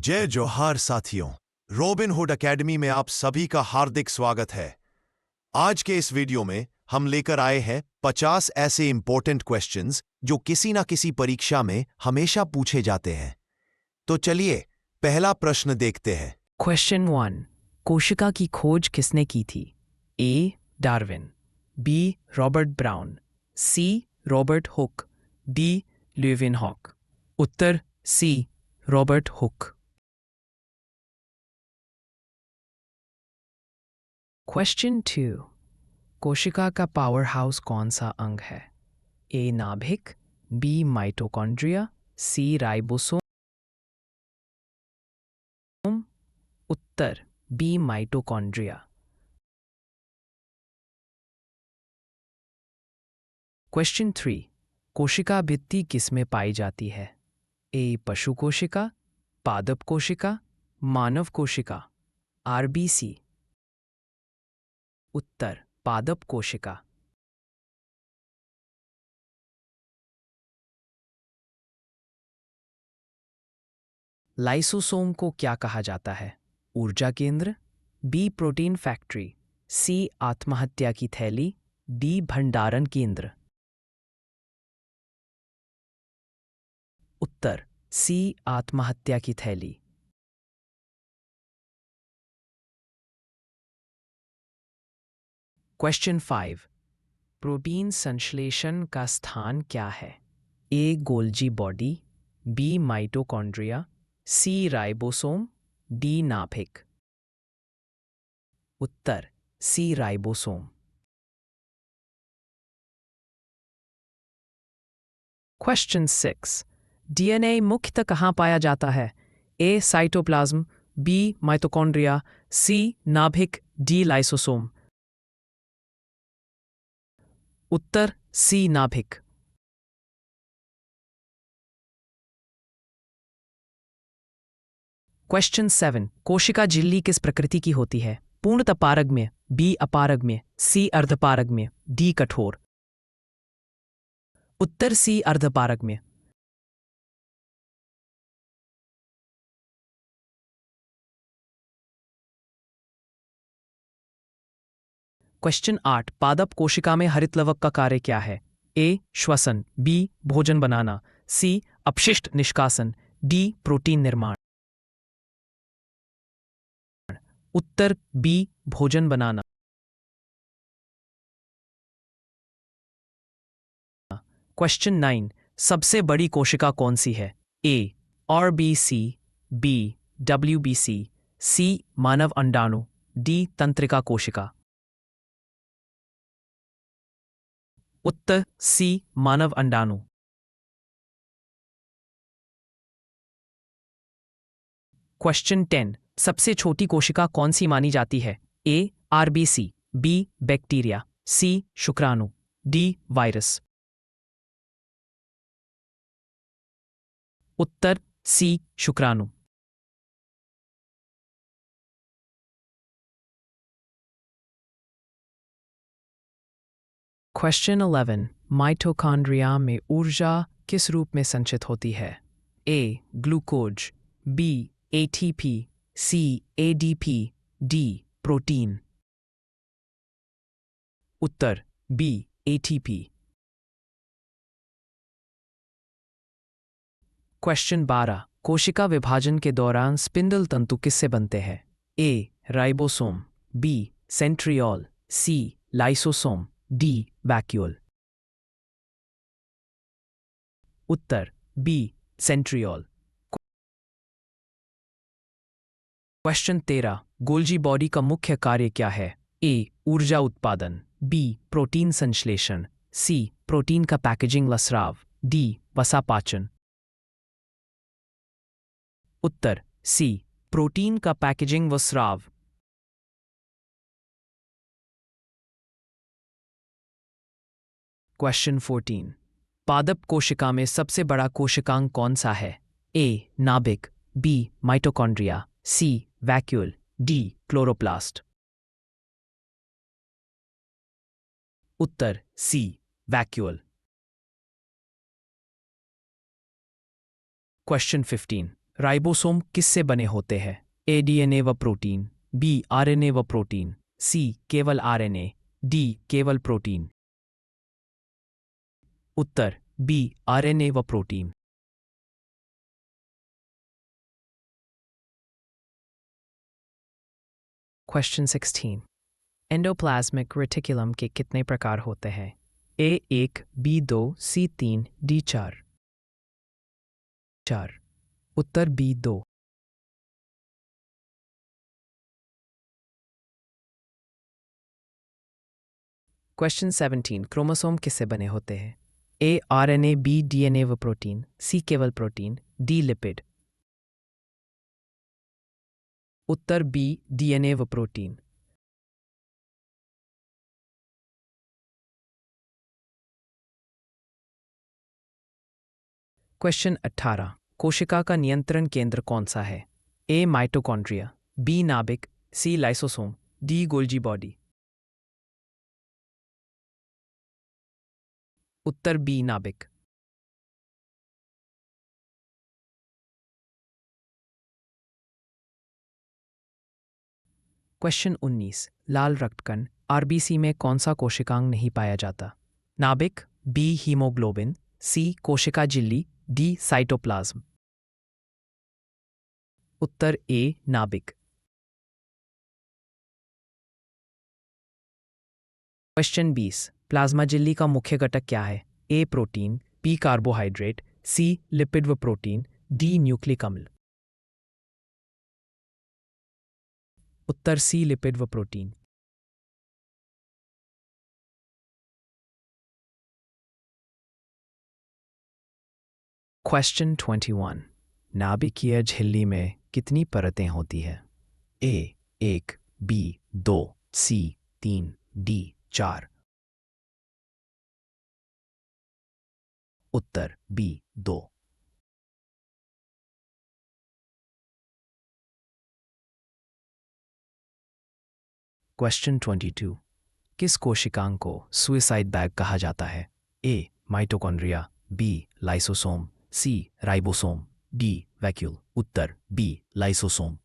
जय जोहार साथियों, रॉबिन हुड एकेडमी में आप सभी का हार्दिक स्वागत है। आज के इस वीडियो में हम लेकर आए हैं 50 ऐसे इंपॉर्टेंट क्वेश्चंस जो किसी ना किसी परीक्षा में हमेशा पूछे जाते हैं। तो चलिए पहला प्रश्न देखते हैं। क्वेश्चन 1। कोशिका की खोज किसने की थी? A. Darwin, B. Robert Brown, C. Robert Hooke, D. Leeuwenhoek. उत्तर सी. Robert Hooke. क्वेश्चन 2। कोशिका का पावर हाउस कौन सा अंग है? ए. नाभिक, बी. Mitochondria, C. राइबोसोम। उत्तर बी. माइटोकॉन्ड्रिया। क्वेश्चन 3। कोशिका भित्ति किसमें पाई जाती है? ए. पशु कोशिका, पादप कोशिका, मानव कोशिका, आरबीसी। उत्तर पादप कोशिका। लाइसोसोम को क्या कहा जाता है? ऊर्जा केंद्र, बी. प्रोटीन फैक्ट्री, सी. आत्महत्या की थैली, डी. भंडारण केंद्र। उत्तर सी. आत्महत्या की थैली। क्वेश्चन 5। प्रोटीन संश्लेषण का स्थान क्या है? A. Golgi body, B. Mitochondria, C. Ribosome, D. नाभिक। उत्तर सी. राइबोसोम। क्वेश्चन 6। डीएनए मुख्यतः कहाँ पाया जाता है? A. Cytoplasm, B. Mitochondria, C. नाभिक, डी. लाइसोसोम। उत्तर सी. नाभिक। क्वेश्चन 7। कोशिका झिल्ली किस प्रकृति की होती है? पूर्णतः पारगम्य, बी. अपारगम्य, सी. अर्धपारगम्य, डी. कठोर। उत्तर सी. अर्धपारगम्य। क्वेश्चन 8। पादप कोशिका में हरितलवक का कार्य क्या है? ए. श्वसन, बी. भोजन बनाना, सी. अपशिष्ट निष्कासन, डी. प्रोटीन निर्माण। उत्तर बी. भोजन बनाना। क्वेश्चन 9। सबसे बड़ी कोशिका कौन सी है? A. RBC, B. WBC, C. मानव अंडाणु, डी. तंत्रिका कोशिका। उत्तर सी. मानव अंडाणु। क्वेश्चन 10। सबसे छोटी कोशिका कौन सी मानी जाती है? A. RBC, B. Bacteria, C. शुक्राणु, डी. वायरस। उत्तर सी. शुक्राणु। क्वेश्चन 11। माइटोकॉन्ड्रिया में ऊर्जा किस रूप में संचित होती है? A. Glucose, B. ATP, C. ADP, D. Protein. उत्तर बी. एटीपी। क्वेश्चन 12। कोशिका विभाजन के दौरान स्पिंडल तंतु किससे बनते हैं? A. Ribosome, B. Centriole, C. Lysosome, D. Vacuole. उत्तर B. Centriole. Question 13। Golgi body का मुख्य कार्य क्या है? ए. ऊर्जा उत्पादन, बी. प्रोटीन संश्लेषण, सी. प्रोटीन का पैकेजिंग व स्राव, डी. वसा पाचन। उत्तर सी. प्रोटीन का पैकेजिंग व स्राव। क्वेश्चन 14। पादप कोशिका में सबसे बड़ा कोशिकांग कौन सा है? ए. नाभिक, B. Mitochondria, C. Vacuole, D. Chloroplast. उत्तर सी. वैक्यूल। क्वेश्चन 15। राइबोसोम किससे बने होते हैं? ए डीएनए व प्रोटीन, बी आरएनए व प्रोटीन, सी केवल आरएनए, डी केवल प्रोटीन। उत्तर बी आरएनए व प्रोटीन। क्वेश्चन 16। एंडोप्लाज्मिक रेटिकुलम के कितने प्रकार होते हैं? A 1, B 2, C 3, D 4। उत्तर बी 2। क्वेश्चन 17। क्रोमोसोम किससे बने होते हैं? ए आरएनए, बी डीएनए व प्रोटीन, सी केवल प्रोटीन, डी लिपिड। उत्तर बी डीएनए व प्रोटीन। क्वेश्चन 18। कोशिका का नियंत्रण केंद्र कौन सा है? ए माइटोकॉन्ड्रिया, बी नाभिक, सी लाइसोसोम, डी गोल्जी बॉडी। उत्तर बी नाभिक। क्वेश्चन 19। लाल रक्तकण आरबीसी में कौन सा कोशिकांग नहीं पाया जाता? नाभिक, बी हीमोग्लोबिन, सी कोशिका झिल्ली, डी साइटोप्लाज्म। उत्तर ए नाभिक। क्वेश्चन 20। प्लाज्मा झिल्ली का मुख्य घटक क्या है? ए प्रोटीन, बी कार्बोहाइड्रेट, सी लिपिड व प्रोटीन, डी न्यूक्लिक अम्ल। उत्तर सी लिपिड व प्रोटीन। क्वेश्चन 21। नाभिकीय झिल्ली में कितनी परतें होती है? ए 1, बी 2, सी 3, डी 4। उत्तर बी 2। क्वेश्चन 22। किस कोशिकांग को सुइसाइड बैग कहा जाता है? ए माइटोकॉन्ड्रिया, बी लाइसोसोम, सी राइबोसोम, डी वैक्यूल। उत्तर बी लाइसोसोम।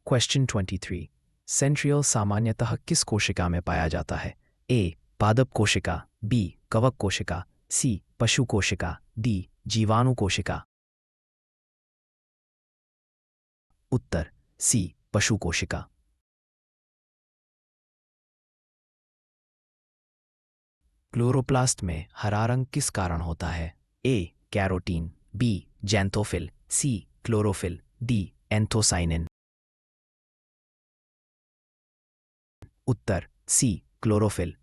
क्वेश्चन 23। सेंट्रियल सामान्यतः किस कोशिका में पाया जाता है? ए पादप कोशिका, बी कवक कोशिका, सी पशु कोशिका, डी जीवाणु कोशिका। उत्तर सी पशु कोशिका। क्लोरोप्लास्ट में हरा रंग किस कारण होता है? A carotene, B xanthophyll, C chlorophyll, D anthocyanin. Uttar C chlorophyll.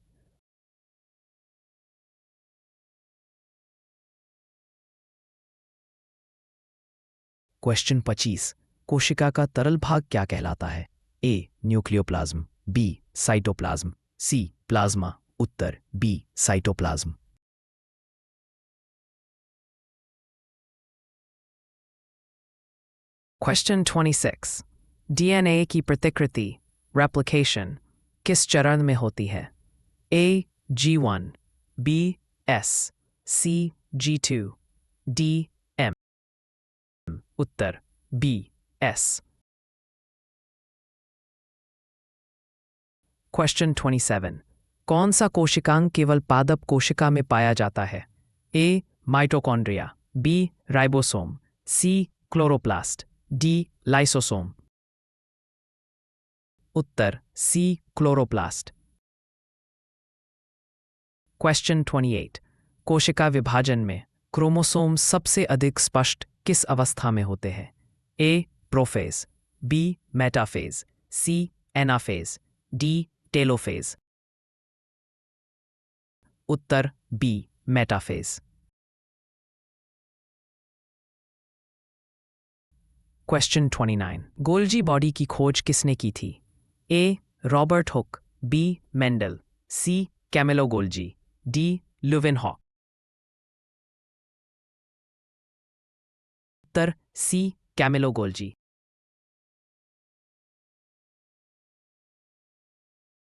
Question 25। कोशिका का तरल भाग क्या कहलाता है? ए न्यूक्लियोप्लाज्म, बी साइटोप्लाज्म, सी प्लाज्मा। उत्तर बी साइटोप्लाज्म। क्वेश्चन 26। डीएनए की प्रतिकृति रेप्लिकेशन किस चरण में होती है? ए G1, बी S, सी G2, डी M। उत्तर बी S। क्वेश्चन 27। कौन सा कोशिकांग केवल पादप कोशिका में पाया जाता है? ए माइटोकॉन्ड्रिया, बी राइबोसोम, सी क्लोरोप्लास्ट, डी लाइसोसोम। उत्तर सी क्लोरोप्लास्ट। क्वेश्चन 28। कोशिका विभाजन में क्रोमोसोम सबसे अधिक स्पष्ट किस अवस्था में होते हैं? A prophase, B metaphase, C anaphase, D telophase. उत्तर B metaphase. Question 29। Golgi body की खोज किसने की थी? A Robert Hooke, B Mendel, C Camillo Golgi, D Leeuwenhoek. उत्तर C Camillo Golgi.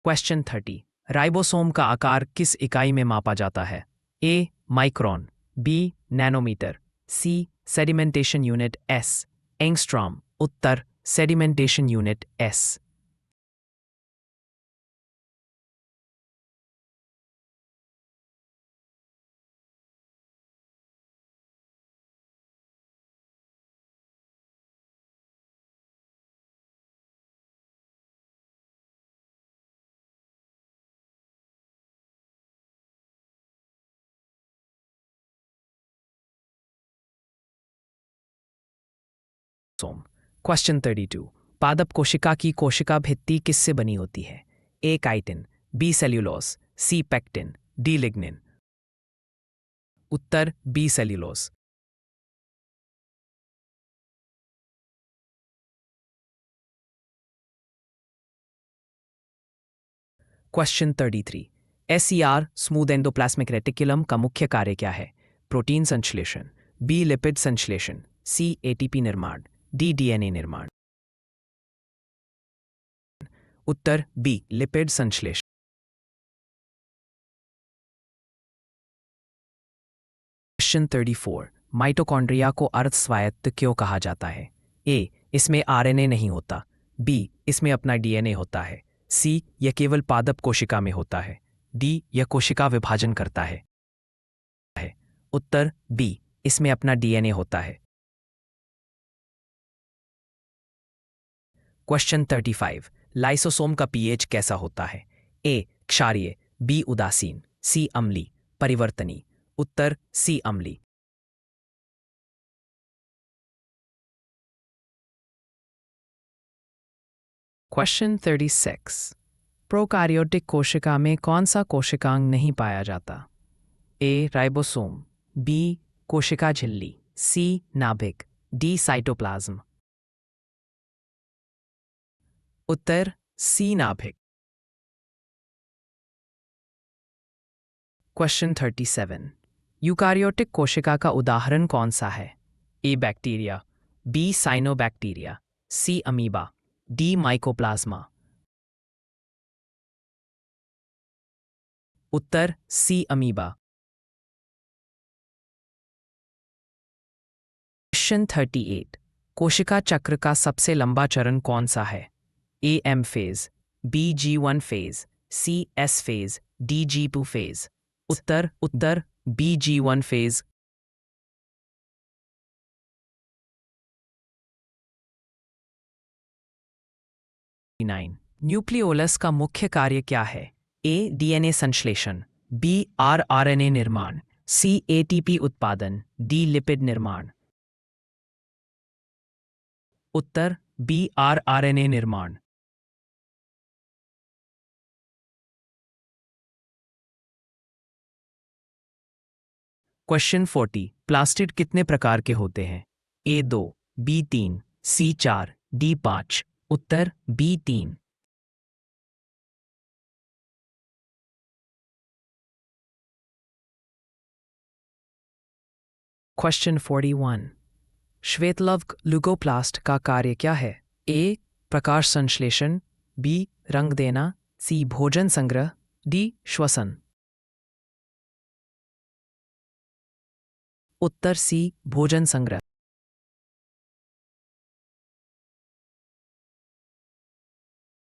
Question 30। Ribosome का आकार किस इकाई में मापा जाता है? A micron, B nanometer, C sedimentation unit, S angstrom. उत्तर सेडिमेंटेशन यूनिट, एस। सोम। क्वेश्चन 32। पादप कोशिका की कोशिका भित्ति किससे बनी होती है? A chitin, B cellulose, C pectin, D lignin. उत्तर B cellulose. Question 33। SER smooth endoplasmic reticulum का मुख्य कार्य क्या है? प्रोटीन संश्लेषण, बी लिपिड संश्लेषण, सी एटीपी निर्माण, डी डीएनए निर्माण। उत्तर बी लिपिड संश्लेषण। क्वेश्चन 34। माइटोकॉन्ड्रिया को अर्धस्वायत्त क्यों कहा जाता है? ए इसमें आरएनए नहीं होता, बी इसमें अपना डीएनए होता है, सी यह केवल पादप कोशिका में होता है, डी यह कोशिका विभाजन करता है। उत्तर बी इसमें अपना डीएनए होता है। क्वेश्चन 35। लाइसोसोम का पीएच कैसा होता है? ए क्षारीय, बी उदासीन, सी अम्लीय, परिवर्तनीय। उत्तर सी अम्लीय। क्वेश्चन 36। प्रोकैरियोटिक कोशिका में कौन सा कोशिकांग नहीं पाया जाता? ए राइबोसोम, बी कोशिका झिल्ली, सी नाभिक, डी साइटोप्लाज्म। उत्तर सी नाभिक। क्वेश्चन 37। यूकारियोटिक कोशिका का उदाहरण कौन सा है? ए बैक्टीरिया, बी साइनोबैक्टीरिया, सी अमीबा, डी माइकोप्लाज्मा। उत्तर सी अमीबा। क्वेश्चन 38। कोशिका चक्र का सबसे लंबा चरण कौन सा है? A M phase, B G1 phase, C S phase, D G2 phase. उत्तर बी G1 फेज। 9। न्यूक्लियोलस का मुख्य कार्य क्या है? ए डीएनए संश्लेषण, बी आरएनए निर्माण, सी एटीपी उत्पादन, डी लिपिड निर्माण। उत्तर बी आरएनए निर्माण। क्वेश्चन 40। प्लास्टिड कितने प्रकार के होते हैं? A 2, B 3, C 4, D 5। उत्तर बी 3। क्वेश्चन 41। श्वेतलवक लुकोप्लास्ट का कार्य क्या है? ए प्रकाश संश्लेषण, बी रंग देना, सी भोजन संग्रह, डी श्वसन। उत्तर सी भोजन संग्रह।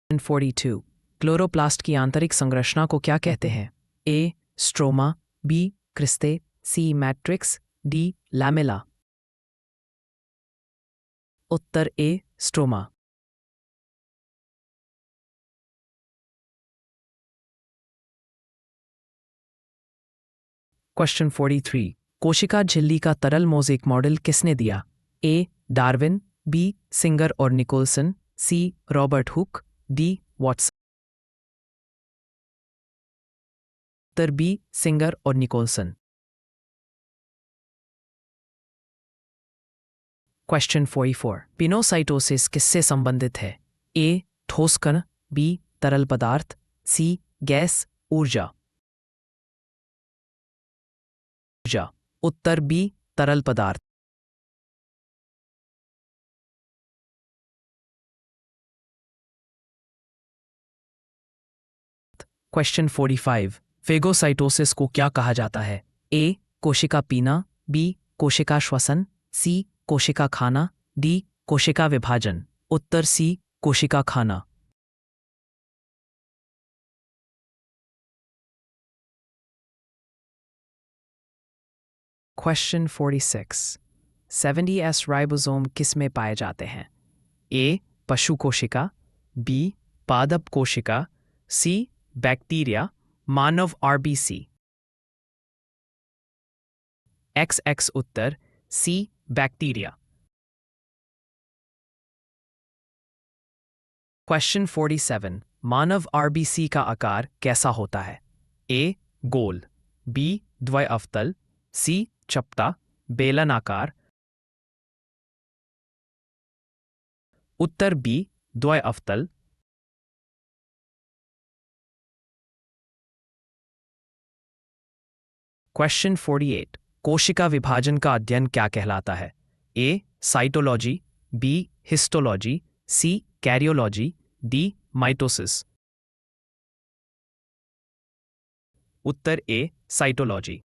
42। क्लोरोप्लास्ट की आंतरिक संरचना को क्या कहते हैं? A stroma, B cristae, C matrix, D lamella. उत्तर ए स्ट्रोमा। क्वेश्चन 43। कोशिका झिल्ली का तरल मोज़ेक मॉडल किसने दिया? ए डार्विन, बी सिंगर और Nicolson, C Robert Hooke, D Watson. उत्तर बी सिंगर और निकोलसन। क्वेश्चन 44। पिनोसाइटोसिस किससे संबंधित है? ए ठोस कण, बी तरल पदार्थ, सी गैस, ऊर्जा। उत्तर बी तरल पदार्थ। क्वेश्चन 45 फेगोसाइटोसिस को क्या कहा जाता है? ए कोशिका पीना, बी कोशिका श्वसन, सी कोशिका खाना, डी कोशिका विभाजन। उत्तर सी कोशिका खाना। क्वेश्चन 46 70S राइबोसोम किस में पाए जाते हैं? ए पशु कोशिका, बी पादप कोशिका, सी बैक्टीरिया, मानव आरबीसी। XX उत्तर सी बैक्टीरिया। क्वेश्चन 47 मानव आरबीसी का आकार कैसा होता है? ए गोल, बी द्वयअवतल, सी चपटा बेलनाकार। उत्तर बी द्वयअवतल। क्वेश्चन 48 कोशिका विभाजन का अध्ययन क्या कहलाता है? ए साइटोलॉजी, बी हिस्टोलॉजी, सी कैरियोलॉजी, डी माइटोसिस। उत्तर ए साइटोलॉजी।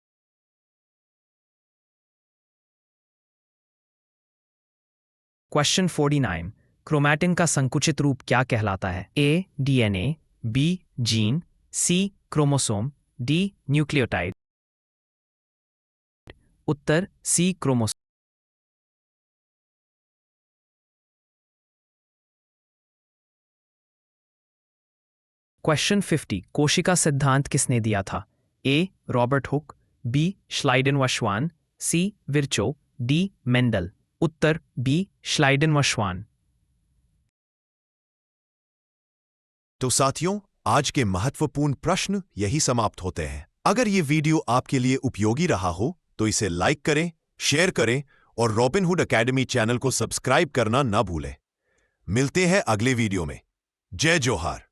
क्वेश्चन 49 क्रोमैटिन का संकुचित रूप क्या कहलाता है? A DNA, B gene, C chromosome, D nucleotide. Uttar C chromosome. Question 50 कोशिका सिद्धांत किसने दिया था? ए रॉबर्ट हुक, बी श्लाइडन व श्वान, सी विर्चो, डी मेंडल। उत्तर बी श्लाइडन व श्वान। तो साथियों, आज के महत्वपूर्ण प्रश्न यही समाप्त होते हैं। अगर ये वीडियो आपके लिए उपयोगी रहा हो तो इसे लाइक करें, शेयर करें और रॉबिनहुड एकेडमी चैनल को सब्सक्राइब करना ना भूलें। मिलते हैं अगले वीडियो में। जय जोहार।